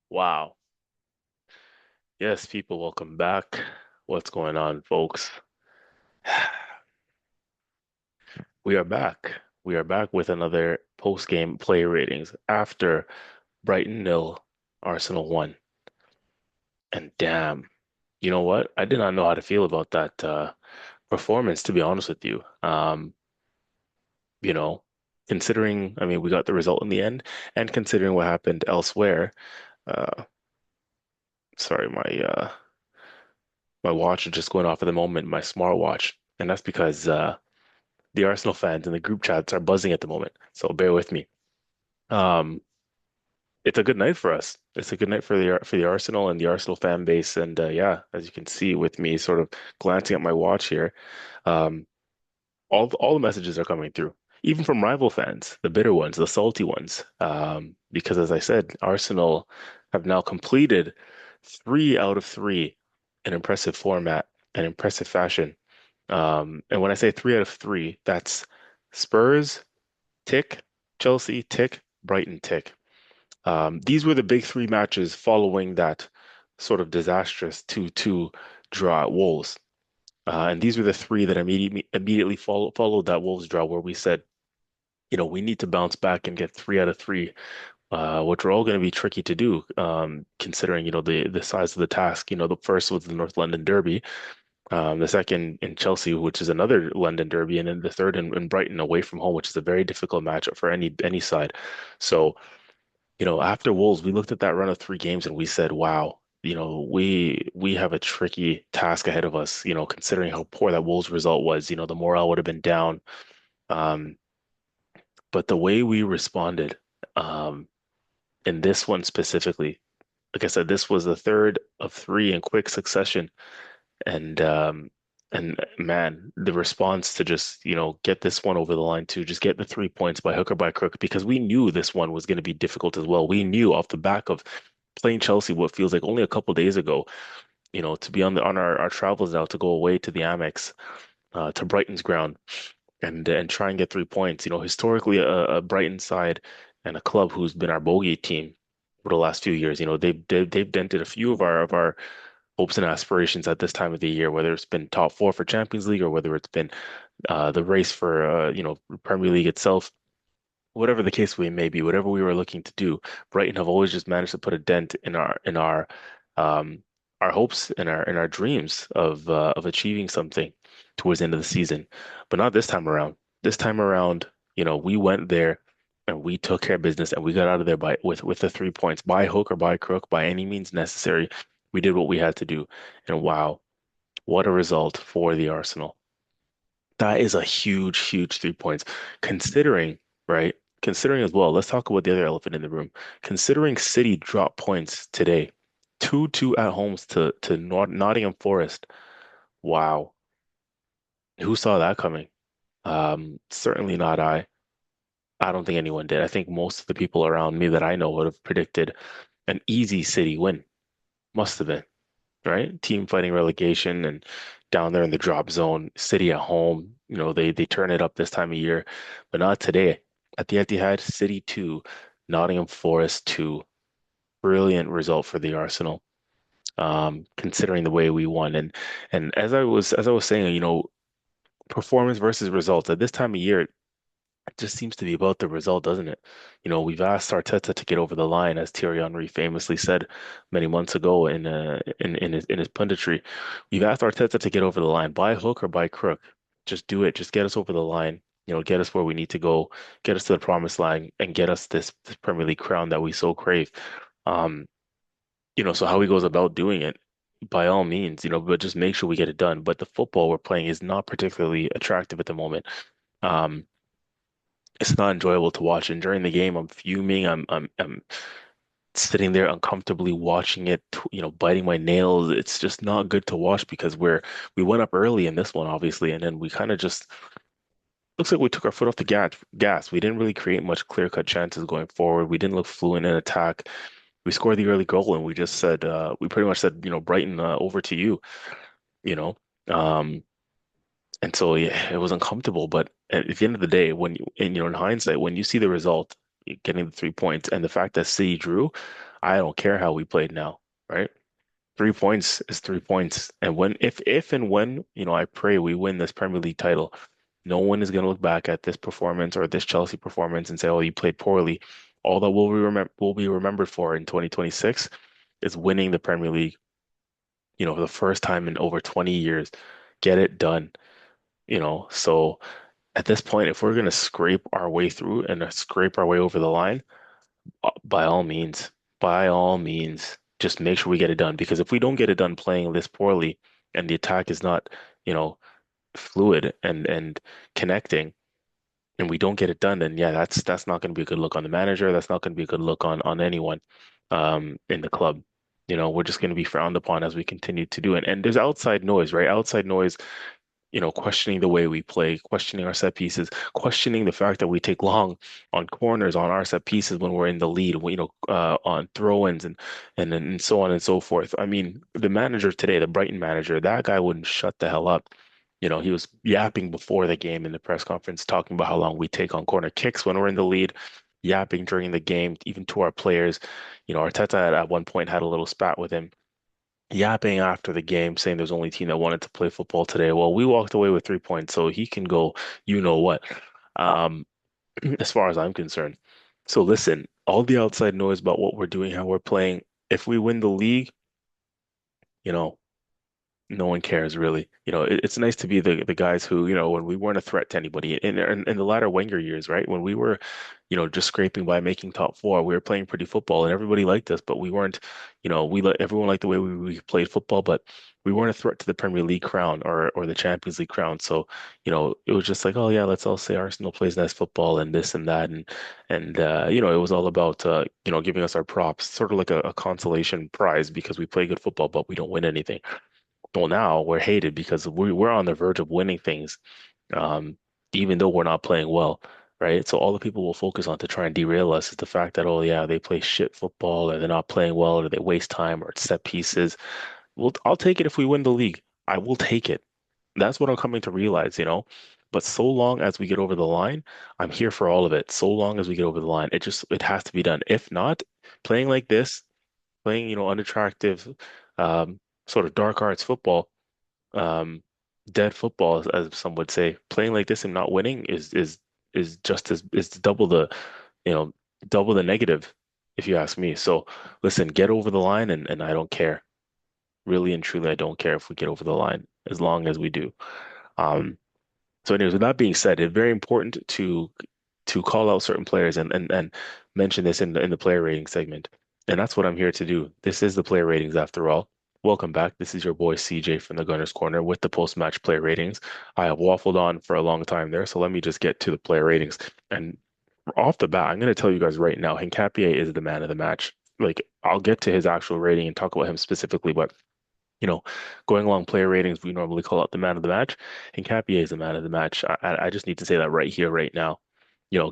Wow. Yes, people, welcome back. What's going on, folks? We are back. We are back with another post-game play ratings after Brighton nil, Arsenal 1. And damn, you know what? I did not know how to feel about that performance, to be honest with you. You know, considering, I mean, we got the result in the end, and considering what happened elsewhere, uh, sorry, my watch is just going off at the moment, my smartwatch. And that's because the Arsenal fans in the group chats are buzzing at the moment, so bear with me. Um, it's a good night for us. It's a good night for the Arsenal and the Arsenal fan base. And yeah, as you can see with me sort of glancing at my watch here, um, all the messages are coming through, even from rival fans, the bitter ones, the salty ones. Because as I said, Arsenal have now completed 3 out of 3 in impressive format and impressive fashion. And when I say 3 out of 3, that's Spurs, tick, Chelsea, tick, Brighton, tick. These were the big three matches following that sort of disastrous 2-2 draw at Wolves. And these were the three that immediately followed that Wolves draw, where we said, we need to bounce back and get 3 out of 3, which are all going to be tricky to do, considering, the size of the task. The first was the North London Derby, the second in Chelsea, which is another London derby, and then the third in Brighton away from home, which is a very difficult matchup for any side. So, after Wolves, we looked at that run of 3 games and we said, wow, we have a tricky task ahead of us, considering how poor that Wolves result was, the morale would have been down. Um, but the way we responded, um, in this one specifically, like I said, this was the third of 3 in quick succession. And man, the response to just, get this one over the line to just get the 3 points by hook or by crook, because we knew this one was going to be difficult as well. We knew off the back of playing Chelsea what feels like only a couple days ago, to be on our travels now to go away to the Amex, to Brighton's ground and try and get 3 points. Historically a Brighton side and a club who's been our bogey team for the last few years. They've dented a few of our hopes and aspirations at this time of the year, whether it's been top four for Champions League or whether it's been the race for Premier League itself. Whatever the case may be, whatever we were looking to do, Brighton have always just managed to put a dent um, our hopes and our dreams of achieving something towards the end of the season. But not this time around. This time around, we went there and we took care of business and we got out of there by with the 3 points by hook or by crook, by any means necessary. We did what we had to do. And wow, what a result for the Arsenal. That is a huge, huge 3 points. Considering, right? Considering as well, let's talk about the other elephant in the room. Considering City dropped points today, 2-2 at homes to Nottingham Forest. Wow. Who saw that coming? Certainly not I. I don't think anyone did. I think most of the people around me that I know would have predicted an easy City win. Must have been. Right? Team fighting relegation and down there in the drop zone, City at home, they turn it up this time of year, but not today. At the Etihad, City 2, Nottingham Forest 2. Brilliant result for the Arsenal, considering the way we won. And as I was saying, performance versus results. At this time of year, it just seems to be about the result, doesn't it? We've asked Arteta to get over the line, as Thierry Henry famously said many months ago in his punditry. We've asked Arteta to get over the line by hook or by crook. Just do it. Just get us over the line. Get us where we need to go, get us to the promised line, and get us this Premier League crown that we so crave. Um, so how he goes about doing it, by all means, but just make sure we get it done. But the football we're playing is not particularly attractive at the moment. Um, it's not enjoyable to watch. And during the game, I'm fuming. I'm sitting there uncomfortably watching it, biting my nails. It's just not good to watch because we went up early in this one, obviously, and then we kind of just looks like we took our foot off the gas. We didn't really create much clear-cut chances going forward. We didn't look fluent in attack. We scored the early goal and we just said we pretty much said, Brighton, over to you, you know. Um, And so yeah, it was uncomfortable. But at the end of the day, in hindsight, when you see the result, getting the 3 points and the fact that City drew, I don't care how we played now, right? 3 points is 3 points. And if and when, I pray we win this Premier League title, no one is going to look back at this performance or this Chelsea performance and say, "Oh, you played poorly." All that will be remembered for in 2026 is winning the Premier League, for the first time in over 20 years. Get it done, So at this point, if we're going to scrape our way through and scrape our way over the line, by all means, just make sure we get it done. Because if we don't get it done playing this poorly and the attack is not, you know, fluid and connecting, and we don't get it done, then yeah, that's not going to be a good look on the manager. That's not going to be a good look on anyone in the club. We're just going to be frowned upon as we continue to do it. And there's outside noise, right? Outside noise, questioning the way we play, questioning our set pieces, questioning the fact that we take long on corners on our set pieces when we're in the lead, on throw-ins and so on and so forth. I mean, the manager today, the Brighton manager, that guy wouldn't shut the hell up. He was yapping before the game in the press conference, talking about how long we take on corner kicks when we're in the lead, yapping during the game, even to our players. Arteta at one point had a little spat with him yapping after the game, saying there's only a team that wanted to play football today. Well, we walked away with 3 points, so he can go, you know what, um, as far as I'm concerned. So listen, all the outside noise about what we're doing, how we're playing, if we win the league, you know, no one cares really. It's nice to be the guys who, when we weren't a threat to anybody in the latter Wenger years, right? When we were, just scraping by making top four, we were playing pretty football and everybody liked us, but we weren't, we let everyone liked the way we played football, but we weren't a threat to the Premier League crown or the Champions League crown. So, it was just like, oh yeah, let's all say Arsenal plays nice football and this and that and it was all about giving us our props, sort of like a consolation prize because we play good football, but we don't win anything. Well, now we're hated because we're on the verge of winning things, um, even though we're not playing well, right? So all the people will focus on to try and derail us is the fact that, oh yeah, they play shit football or they're not playing well or they waste time or it's set pieces. Well, I'll take it if we win the league. I will take it. That's what I'm coming to realize. But so long as we get over the line, I'm here for all of it. So long as we get over the line, it has to be done. If not, playing like this, playing, unattractive, um, sort of dark arts football, um, dead football, as some would say. Playing like this and not winning is just as is you know, double the negative, if you ask me. So listen, get over the line and I don't care. Really and truly, I don't care if we get over the line as long as we do. Um, so anyways, with that being said, it's very important to call out certain players and mention this in the player rating segment. And that's what I'm here to do. This is the player ratings after all. Welcome back. This is your boy CJ from the Gunners Corner with the post-match player ratings. I have waffled on for a long time there, so let me just get to the player ratings. And off the bat, I'm going to tell you guys right now, Hincapié is the man of the match. Like, I'll get to his actual rating and talk about him specifically, but you know, going along player ratings, we normally call out the man of the match, and Capier is the man of the match. I just need to say that right here, right now.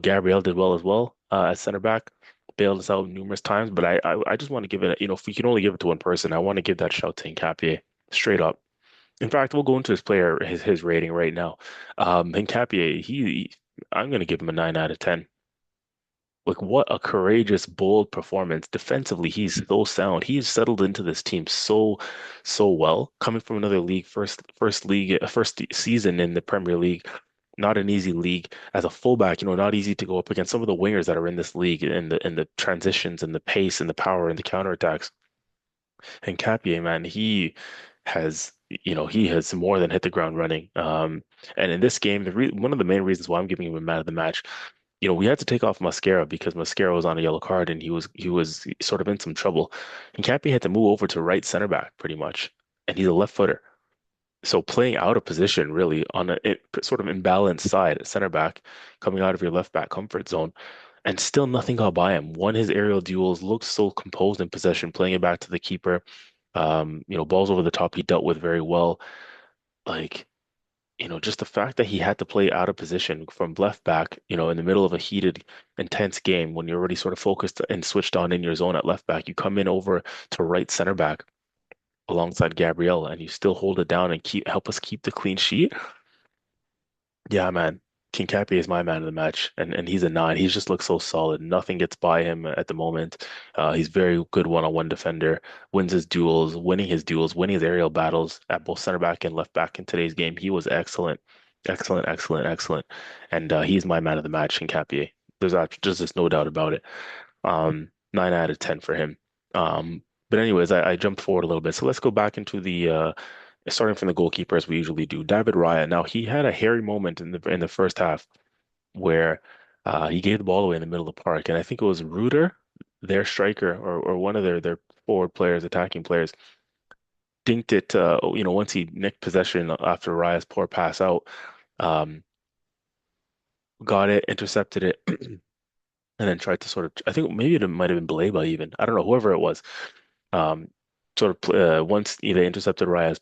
Gabriel did well as well as center back, bailed us out numerous times, but I just want to give it, if we can only give it to one person, I want to give that shout to Capier straight up. In fact, we'll go into his rating right now. Capier, I'm going to give him a 9 out of 10. Like what a courageous, bold performance. Defensively, he's so sound. He's settled into this team so well. Coming from another league, first season in the Premier League, not an easy league. As a fullback, not easy to go up against some of the wingers that are in this league and the transitions and the pace and the power and the counterattacks. And Capier, man, he has more than hit the ground running. And in this game, one of the main reasons why I'm giving him a man of the match, we had to take off Mascara because Mascara was on a yellow card and he was sort of in some trouble. And Cappy had to move over to right center back pretty much, and he's a left footer. So playing out of position really on sort of imbalanced side at center back, coming out of your left back comfort zone, and still nothing got by him. Won his aerial duels, looked so composed in possession, playing it back to the keeper. Balls over the top he dealt with very well. Like just the fact that he had to play out of position from left back, in the middle of a heated, intense game when you're already sort of focused and switched on in your zone at left back, you come in over to right center back alongside Gabriel and you still hold it down and help us keep the clean sheet. Yeah, man. Kincapi is my man of the match, and he's a nine. He just looks so solid. Nothing gets by him at the moment. He's very good one-on-one defender, wins his duels, winning his aerial battles at both center back and left back in today's game. He was excellent, excellent, excellent, excellent, and he's my man of the match, Kincapi. Just no doubt about it. 9 out of 10 for him. But anyways, I jumped forward a little bit, so let's go back into the starting from the goalkeeper as we usually do. David Raya. Now he had a hairy moment in the first half where he gave the ball away in the middle of the park, and I think it was Ruder, their striker, or one of their forward players, attacking players, dinked it. Once he nicked possession after Raya's poor pass out, um, got it, intercepted it, and then tried to sort of. I think maybe it might have been Baleba even. I don't know, whoever it was. Um, once they intercepted Raya's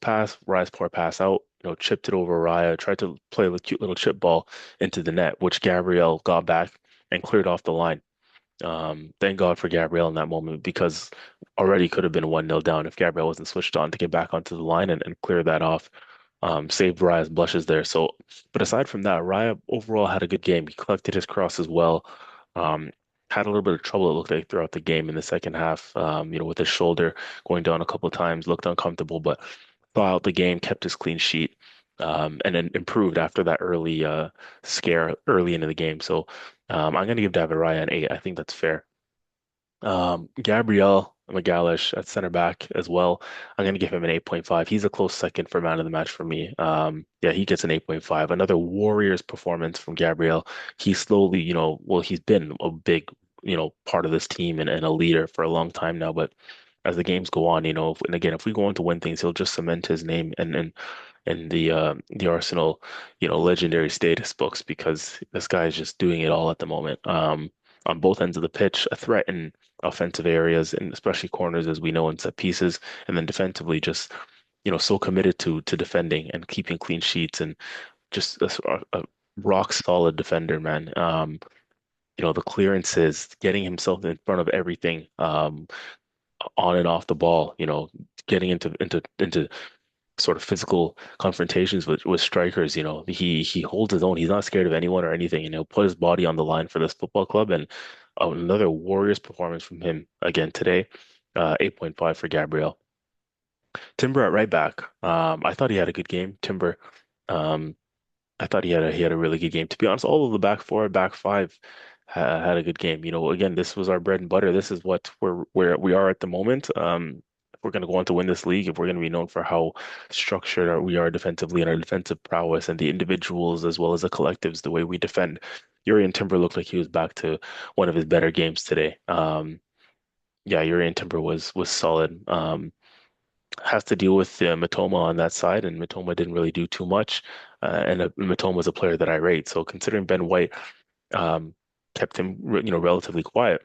poor pass out, chipped it over Raya, tried to play a cute little chip ball into the net, which Gabriel got back and cleared off the line. Thank God for Gabriel in that moment because already could have been 1-0 down if Gabriel wasn't switched on to get back onto the line and clear that off. Saved Raya's blushes there. So, but aside from that, Raya overall had a good game. He collected his cross as well. Um, had a little bit of trouble, it looked like, throughout the game in the second half, with his shoulder going down a couple of times, looked uncomfortable, but saw out the game, kept his clean sheet, and then improved after that early scare early into the game. So I'm going to give David Raya an 8. I think that's fair. Gabriel Magalhaes at center back as well. I'm going to give him an 8.5. He's a close second for man of the match for me. Yeah, he gets an 8.5. Another Warriors performance from Gabriel. He slowly, well, he's been a big, part of this team and a leader for a long time now. But as the games go on, and again, if we go on to win things, he'll just cement his name and the Arsenal, legendary status books because this guy is just doing it all at the moment. On both ends of the pitch, a threat in offensive areas and especially corners, as we know, in set pieces, and then defensively, just so committed to defending and keeping clean sheets and just a rock solid defender, man. The clearances, getting himself in front of everything, on and off the ball, getting into sort of physical confrontations with strikers. He holds his own. He's not scared of anyone or anything, and he'll put his body on the line for this football club. And another Warriors performance from him again today. 8.5 for Gabriel. Timber at right back. I thought he had a good game. Timber. Um, I thought he had a really good game. To be honest, all of the back four, back five had a good game. Again, this was our bread and butter. This is what where we are at the moment. If we're going to go on to win this league, if we're going to be known for how structured we are defensively and our defensive prowess and the individuals as well as the collectives, the way we defend. Yuri and Timber looked like he was back to one of his better games today. Yeah, Yuri and Timber was solid. Has to deal with Matoma on that side, and Matoma didn't really do too much. And Matoma is a player that I rate. So considering Ben White um, kept him, relatively quiet.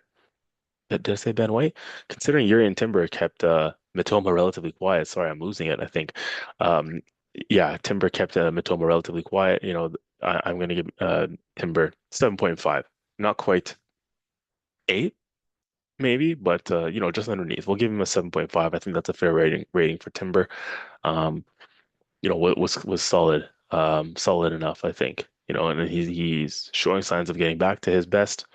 Did I say Ben White? Considering Yuri and Timber kept Matoma relatively quiet. Sorry, I'm losing it, I think. Um, yeah, Timber kept Matoma relatively quiet. I'm going to give Timber 7.5. Not quite 8, maybe, but just underneath. We'll give him a 7.5. I think that's a fair rating for Timber. Um, what was solid, solid enough, I think. And he's showing signs of getting back to his best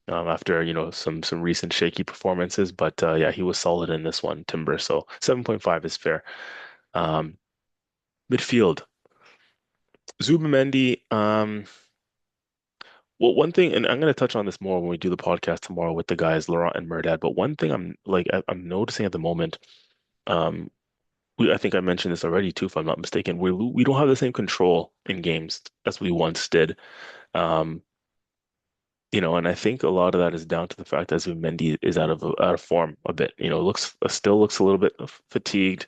after some recent shaky performances. But yeah, he was solid in this one, Timber. So 7.5 is fair. Um, Midfield, Zubimendi. Well, one thing, and I'm going to touch on this more when we do the podcast tomorrow with the guys, Laurent and Merdad. But one thing I'm noticing at the moment. Um, I think I mentioned this already too, if I'm not mistaken. We don't have the same control in games as we once did. Um, and I think a lot of that is down to the fact that Mendy is out of form a bit. Still looks a little bit fatigued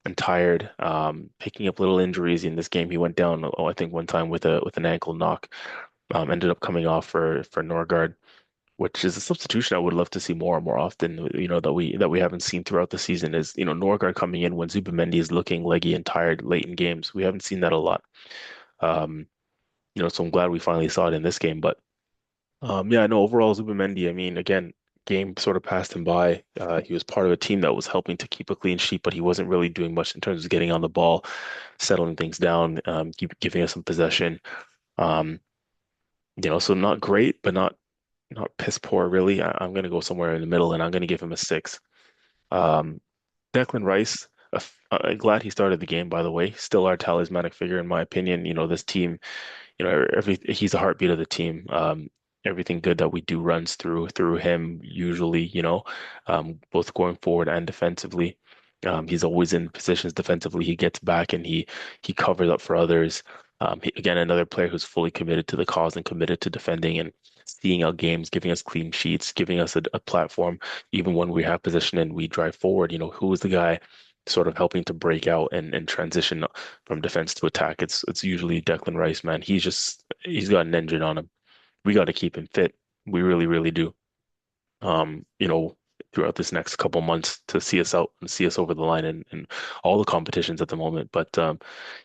and tired. Picking up little injuries in this game. He went down, I think one time with an ankle knock. Ended up coming off for Norgard, which is a substitution I would love to see more and more often, that we haven't seen throughout the season is, Norgard coming in when Zubimendi is looking leggy and tired late in games. We haven't seen that a lot. Um, so I'm glad we finally saw it in this game. But yeah, no, overall Zubimendi, I mean, again, game sort of passed him by. He was part of a team that was helping to keep a clean sheet, but he wasn't really doing much in terms of getting on the ball, settling things down, giving us some possession. Um, So not great, but not piss poor really. I'm gonna go somewhere in the middle, and I'm gonna give him a 6. Um, Declan Rice, glad he started the game, by the way. Still our talismanic figure, in my opinion. This team, he's the heartbeat of the team. Everything good that we do runs through him usually, both going forward and defensively. He's always in positions defensively. He gets back and he covers up for others. Again, another player who's fully committed to the cause and committed to defending and seeing out games, giving us clean sheets, giving us a platform, even when we have possession and we drive forward. Who is the guy sort of helping to break out and transition from defense to attack? It's usually Declan Rice, man. He's got an engine on him. We got to keep him fit. We really, really do. Um, you know, Throughout this next couple months to see us out and see us over the line and all the competitions at the moment. But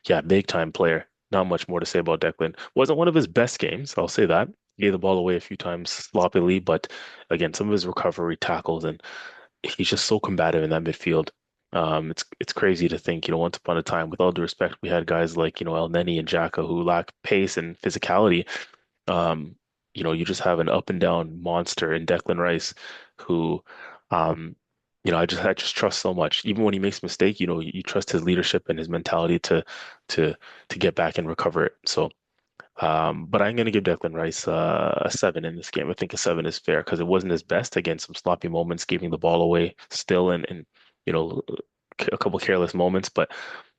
yeah, big time player. Not much more to say about Declan. Wasn't one of his best games, I'll say that. Gave the ball away a few times sloppily, but again, some of his recovery tackles and he's just so combative in that midfield. It's crazy to think, once upon a time, with all due respect, we had guys like, El Neni and Xhaka who lack pace and physicality. Um, you just have an up and down monster in Declan Rice who, um, I just trust so much. Even when he makes a mistake, you trust his leadership and his mentality to to get back and recover it. So but I'm going to give Declan Rice a 7 in this game. I think a 7 is fair because it wasn't his best. Again, some sloppy moments, giving the ball away still, and you know, a couple careless moments, but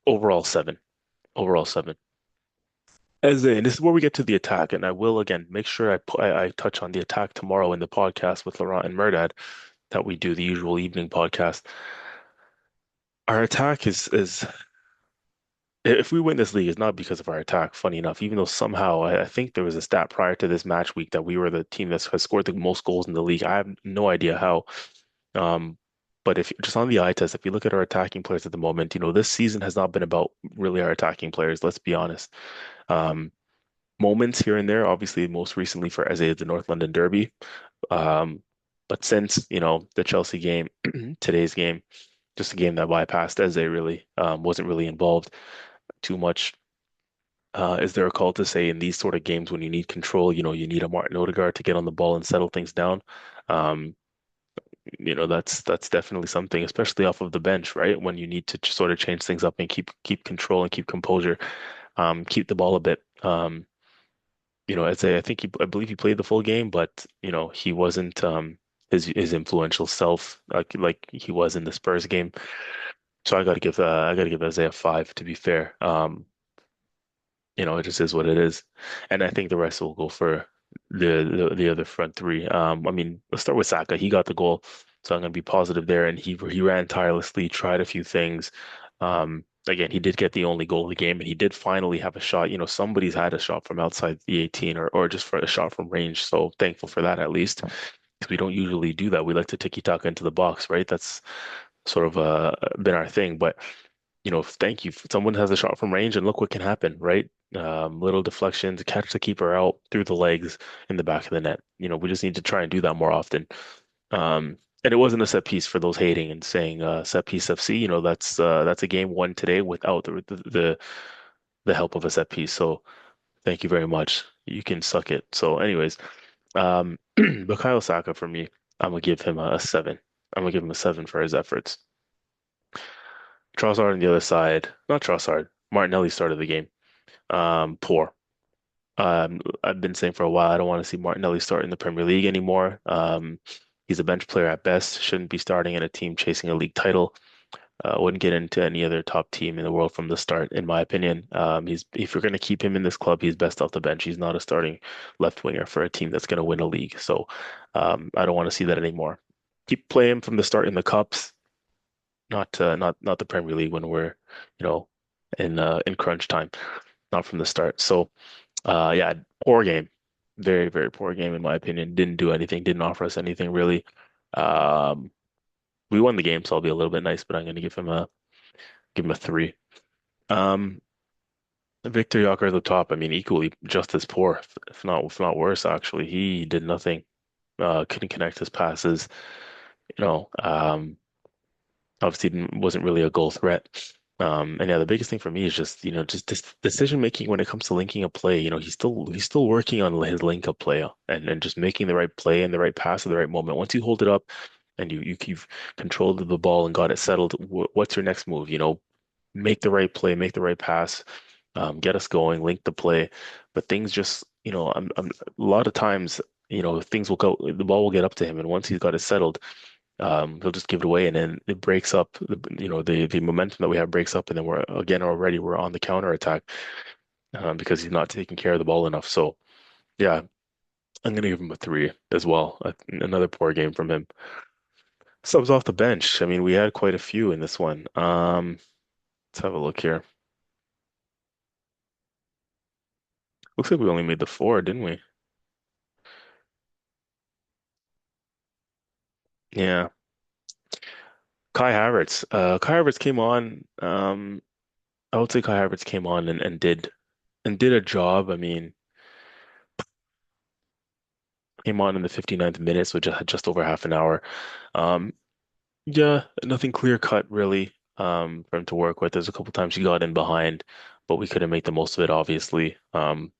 overall 7. Overall 7. And this is where we get to the attack, and I will again make sure I touch on the attack tomorrow in the podcast with Laurent and Merdad that we do the usual evening podcast. Our attack is if we win this league, it's not because of our attack, funny enough, even though somehow I think there was a stat prior to this match week that we were the team that has scored the most goals in the league. I have no idea how. Um, but if just on the eye test, if you look at our attacking players at the moment, this season has not been about really our attacking players, let's be honest. Um, Moments here and there, obviously, most recently for Eze, the North London Derby. Um, but since, the Chelsea game, today's game, just a game that bypassed Eze really, wasn't really involved too much. Is there a call to say in these sort of games when you need control, you need a Martin Odegaard to get on the ball and settle things down? Um, that's definitely something, especially off of the bench, right? When you need to sort of change things up and keep control and keep composure, keep the ball a bit. I believe he played the full game, but he wasn't his influential self like he was in the Spurs game. So I got to give Isaiah 5 to be fair. It just is what it is. And I think the rest will go for the other front three. I mean, let's start with Saka. He got the goal, so I'm gonna be positive there. And he ran tirelessly, tried a few things. Again, he did get the only goal of the game, and he did finally have a shot. Somebody's had a shot from outside the 18 or just for a shot from range. So thankful for that at least, because we don't usually do that. We like to tiki-taka into the box, right? That's sort of been our thing. But thank you. Someone has a shot from range, and look what can happen, right? Little deflections, catch the keeper out through the legs in the back of the net. We just need to try and do that more often. And it wasn't a set piece for those hating and saying set piece FC. That's a game won today without the help of a set piece. So thank you very much. You can suck it. So, anyways, Bukayo Saka for me, I'm gonna give him a 7. I'm gonna give him a 7 for his efforts. Trossard on the other side, not Trossard. Martinelli started the game. Poor. I've been saying for a while I don't want to see Martinelli start in the Premier League anymore. He's a bench player at best. Shouldn't be starting in a team chasing a league title. Wouldn't get into any other top team in the world from the start, in my opinion. He's if you're going to keep him in this club, he's best off the bench. He's not a starting left winger for a team that's going to win a league. So I don't want to see that anymore. Keep playing from the start in the cups, not the Premier League when we're you know in crunch time, not from the start. So yeah, poor game, very very poor game in my opinion. Didn't do anything, didn't offer us anything really. Um, we won the game, so I'll be a little bit nice, but I'm going to give him a 3. Um, Victor Yoker at the top. I mean, equally just as poor, if not worse. Actually, he did nothing. Couldn't connect his passes. You know, um, Obviously wasn't really a goal threat. And yeah, the biggest thing for me is just, just this decision making when it comes to linking a play. He's still working on his link up play and just making the right play and the right pass at the right moment. Once you hold it up and you've controlled the ball and got it settled, what's your next move? Make the right play, make the right pass, get us going, link the play. But things just, a lot of times, things will go, the ball will get up to him, and once he's got it settled, he'll just give it away, and then it breaks up. The momentum that we have breaks up, and then we're on the counter attack because he's not taking care of the ball enough. So yeah, I'm gonna give him a three as well. Another poor game from him. Subs off the bench. I mean, we had quite a few in this one. Let's have a look here. Looks like we only made the four, didn't we? Yeah. Kai Havertz. Kai Havertz came on. I would say Kai Havertz came on and did a job. I mean, came on in the 59th minute, so just had just over half an hour. Um, yeah, nothing clear cut really for him to work with. There's a couple times he got in behind, but we couldn't make the most of it, obviously. I'm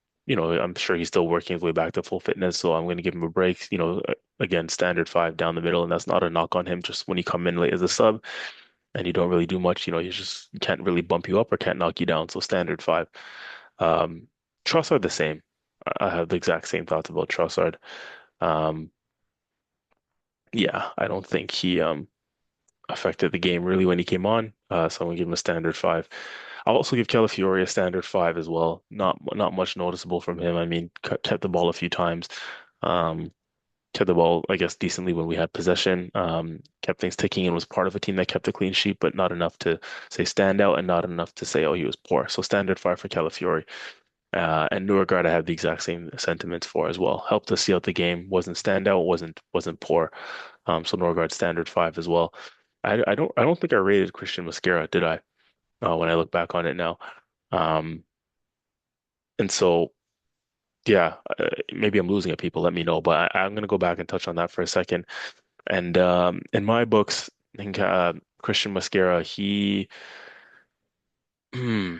sure he's still working his way back to full fitness, so I'm going to give him a break. Again, standard five down the middle, and that's not a knock on him. Just when you come in late as a sub and you don't really do much, you can't really bump you up or can't knock you down. So standard five. Um, Trossard the same. I have the exact same thoughts about Trossard. Um, yeah, I don't think he affected the game really when he came on. So I'm gonna give him a standard five. I'll also give Calafiori a standard five as well. Not much noticeable from him. I mean, kept the ball a few times. Um, Kept the ball, I guess, decently when we had possession. Kept things ticking and was part of a team that kept a clean sheet, but not enough to say stand out and not enough to say, oh, he was poor. So standard five for Calafiori. And Nurgaard, I have the exact same sentiments for as well. Helped us see out the game. Wasn't standout. Wasn't poor. So Nurgaard standard five as well. I don't think I rated Christian Mascara, did I? When I look back on it now. Um, and so yeah, maybe I'm losing it. People, let me know. But I'm gonna go back and touch on that for a second. And in my books, I think Christian Mascara, he hmm,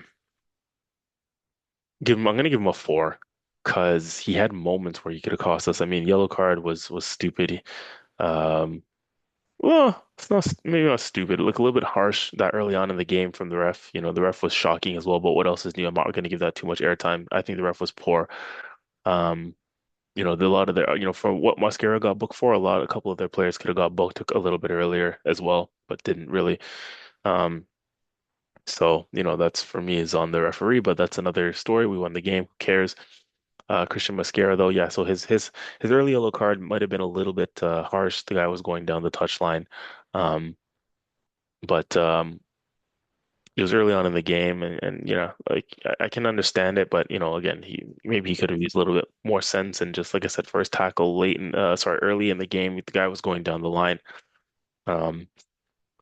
I'm gonna give him a four because he had moments where he could have cost us. I mean, yellow card was stupid. Um, well, it's not maybe not stupid. It looked a little bit harsh that early on in the game from the ref. The ref was shocking as well. But what else is new? I'm not going to give that too much airtime. I think the ref was poor. Um, a lot of their, for what Mascara got booked for, a couple of their players could have got booked a little bit earlier as well, but didn't really. Um, so, that's for me is on the referee, but that's another story. We won the game. Who cares? Christian Mascara though, yeah. So his early yellow card might have been a little bit harsh. The guy was going down the touchline. But it was early on in the game, and like I can understand it, but again, he could have used a little bit more sense and just like I said, first tackle early in the game, the guy was going down the line. Um,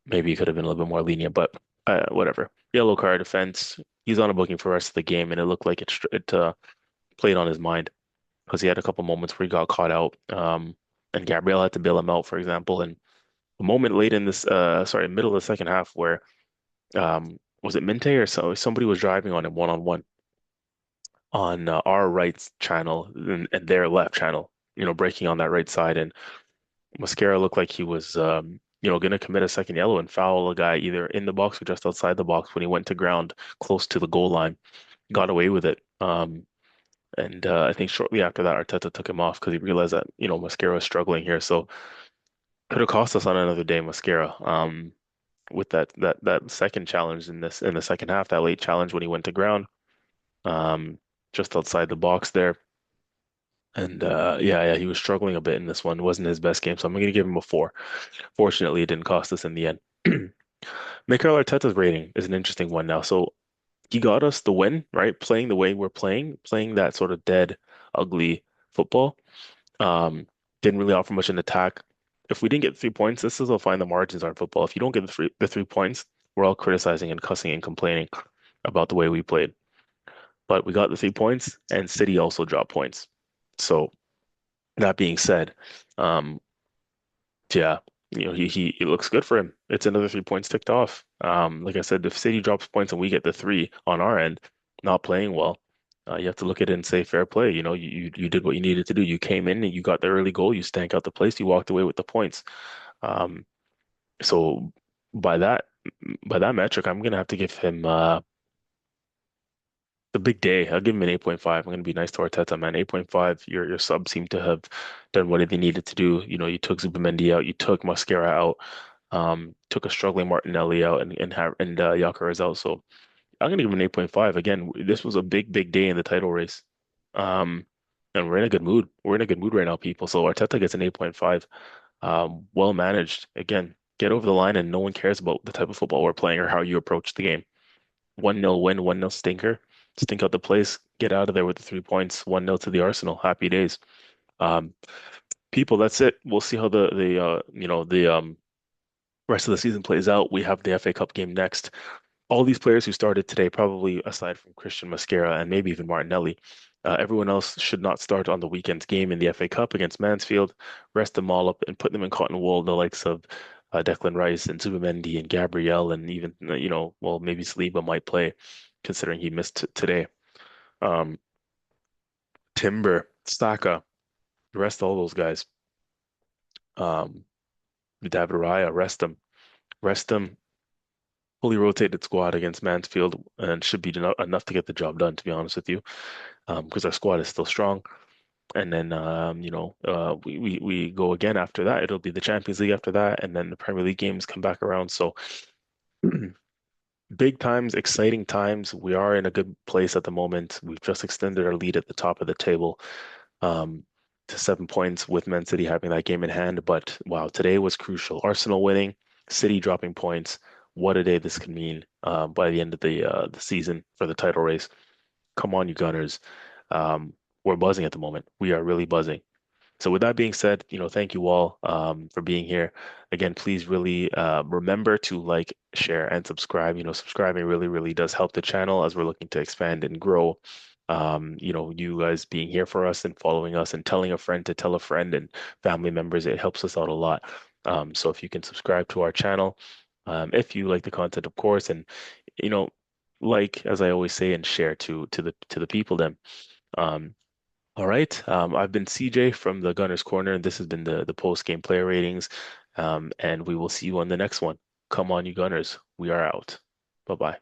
Maybe he could have been a little bit more lenient, but whatever. Yellow card offense. He's on a booking for the rest of the game, and it looked like it played on his mind because he had a couple moments where he got caught out. And Gabriel had to bail him out, for example, and a moment late in middle of the second half where was it Minte or somebody was driving on him one-on-one on our right channel and their left channel, breaking on that right side. And Mascara looked like he was, going to commit a second yellow and foul a guy either in the box or just outside the box when he went to ground close to the goal line. Got away with it. And I think shortly after that, Arteta took him off because he realized that, Mascara was struggling here. So could have cost us on another day, Mascara. With that second challenge in the second half, that late challenge when he went to ground, um, just outside the box there. And yeah, he was struggling a bit in this one. It wasn't his best game, so I'm gonna give him a four. Fortunately, it didn't cost us in the end. Mikel Arteta's rating is an interesting one now. So he got us the win, right? Playing the way we're playing that sort of dead, ugly football. Um, didn't really offer much in attack. If we didn't get 3 points, this is how fine the margins are in football. If you don't get the 3 points, we're all criticizing and cussing and complaining about the way we played. But we got the 3 points, and City also dropped points. So that being said, um, yeah. he it looks good for him. It's another 3 points ticked off. Like I said, if City drops points and we get the three on our end, not playing well, you have to look at it and say fair play. You did what you needed to do. You came in and you got the early goal. You stank out the place. You walked away with the points. Um, so by that by that metric, I'm gonna have to give him the big day. I'll give him an 8.5. I'm gonna be nice to Arteta, man. 8.5. Your subs seem to have done what they needed to do. You took Zubimendi out, you took Mascara out, took a struggling Martinelli out, and Gyökeres out. So I'm gonna give him an 8.5. Again, this was a big day in the title race. Um, and we're in a good mood. We're in a good mood right now, people. So Arteta gets an 8.5. Well managed. Again, get over the line, and no one cares about the type of football we're playing or how you approach the game. 1-0 win, 1-0 stinker. Stink out the place. Get out of there with the 3 points. 1-0 to the Arsenal. Happy days. Um, People, that's it. We'll see how the rest of the season plays out. We have the FA Cup game next. All these players who started today, probably aside from Christian Mascara and maybe even Martinelli, everyone else should not start on the weekend's game in the FA Cup against Mansfield. Rest them all up and put them in cotton wool, the likes of Declan Rice and Zubimendi and Gabriel and even, well, maybe Saliba might play considering he missed today. Um, Timber, Saka, rest all those guys. Um, David Raya, rest them. Rest them. Fully rotated squad against Mansfield and should be enough to get the job done, to be honest with you, because our squad is still strong. And then, we go again after that. It'll be the Champions League after that, and then the Premier League games come back around. So big times, exciting times. We are in a good place at the moment. We've just extended our lead at the top of the table, um, to 7 points with Man City having that game in hand. But wow, today was crucial. Arsenal winning, City dropping points. What a day this could mean by the end of the season for the title race. Come on, you Gunners. Um, we're buzzing at the moment. We are really buzzing. So with that being said, thank you all for being here. Again, please really remember to like, share, and subscribe. Subscribing really does help the channel as we're looking to expand and grow. You guys being here for us and following us and telling a friend to tell a friend and family members, it helps us out a lot. So if you can subscribe to our channel, if you like the content, of course, and you know, like as I always say, and share to the people then. Um, all right. I've been CJ from the Gunners Corner, and this has been the post-game player ratings. And we will see you on the next one. Come on, you Gunners. We are out. Bye-bye.